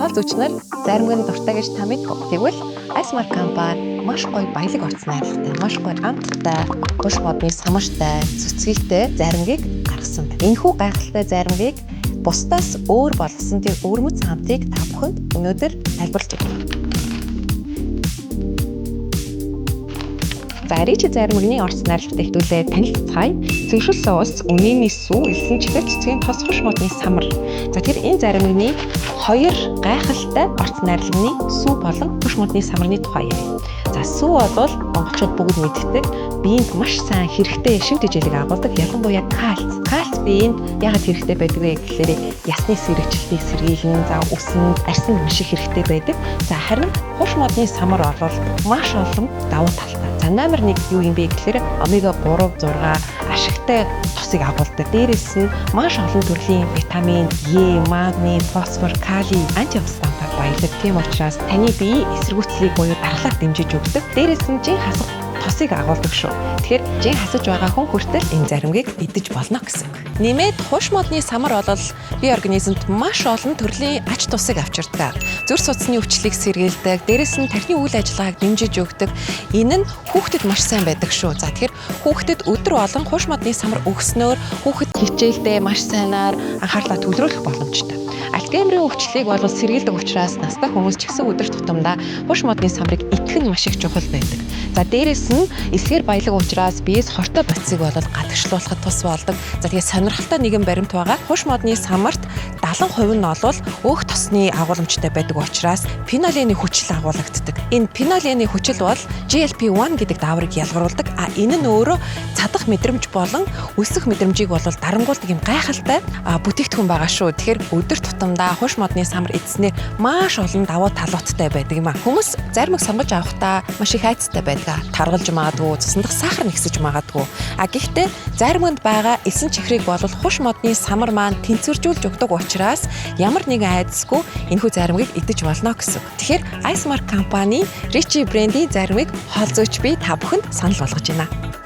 хоол зүйчнэр заримгийн дуртай гэж та мэдв. Тэгвэл Icemark компани маш гоё баялаг орц найрлагатай, маш гоё амттай, хуш модны самартай, цэцгийтэй заримгийг гаргасан байна. Энэхүү гайхалтай заримгийг бусдаас өөр болгосон тэр өвөрмөц хамтыг та бүхэнд өнөөдөр тайлбарлаж өгье. За Ричи заримгны орц найрлагатай хэдүүлээ танилцгаая. Цэвэршүүлсэн ус, үнэний сүү, элсэн чихэр цэцгийн тос хуш модны самар. За тэр энэ заримгны хоёр гайхалтай орц найрлагны сүү болон хуш модны самарны тухай ярив. За сүү бол монголчууд бүгд мэддэг биеинд маш сайн хэрэгтэй шив тэжээлийг агуулдаг, ялангуяа кальц. Кальц биеинд яагаад хэрэгтэй байдаг вэ гэхээр ясны сэргэжилтийг сэргийлнэ, за үсэнд, арсанд маш их хэрэгтэй байдаг. За харин хуш модны самар бол маш олон давуу талтай. За номер 1 юу юм бэ гэхээр омега 3, 6 ашигтай тосыг агуулдаг. Дээрээс нь маш олон төрлийн витамин, Е, магний, фосфор, калий, антиоксидант баялаг. Тийм учраас таны бие эсэргүүцлийг буюу дархлааг дэмжиж өгдөг. Дээрээс нь жин хасах тосыг агуулдаг шүү. Тэгэхээр жин хасаж байгаа хүн хүртэл энэ заримгийг идэж болно гэсэн үг. Нэмээд хуш модны самар бол бие организмд маш олон төрлийн ач тусыг авчирдаг. Зүрх судасны өвчлөлийг сэргийлдэг, дээрэс нь тархины үйл ажиллагааг дэмжиж өгдөг. Энэ нь хүүхдэд маш сайн байдаг шүү. За тэгэхээр хүүхдэд өдөр болон хуш модны самар өгснөөр хүүхэд хичээлдээ маш сайнаар анхаарлаа төвлөрүүлэх боломжтой. Альцгеймерийн өвчлөлийг бол сэргийлдэг учраас настай хүмүүс ч гэсэн өдөр тутамдаа хуш модны самрыг идэх нь маш их чухал байдаг. За дээрэс нь эсгээр баялаг учраас биес хортой бодисыг бол гадагшлуулахад тус болдог. За тэгээ сонирхолтой нэгэн баримт байгаа. Хуш модны самарт 70% нь бол өөх тосны агууламжтай байдаг учраас пенолений хүчил агуулгаддаг. Энэ пенолений хүчил бол GLP-1 гэдэг дааврыг ялгаруулдаг. А энэ нь өөрөө цадах мэдрэмж болон өсөх мэдрэмжийг бол дарангуулдаг юм гайхалтай бүтээгдэхүүн байгаа шүү. Тэгэхээр өдөр тутамдаа хуш модны самар идснээр маш олон давуу талуудтай байдаг юм а. Хүмүүс заримыг сонгож авахдаа маш их айцтай байдаг. Таргалж магадгүй, цусндах сахар нэгсэж магадгүй. А гэхдээ заримд байгаа элсэн чихрийг бол хуш модны самар маань тэнцвэржүүлж өгдөг учраас ямар нэгэн айдасгүй энэхүү заримгийг идэж болно гэсэн. Тэгэхээр Icemark компани Ричи брендийн заримыг хоол зүйч бие та бүхэнд санал болгож байна.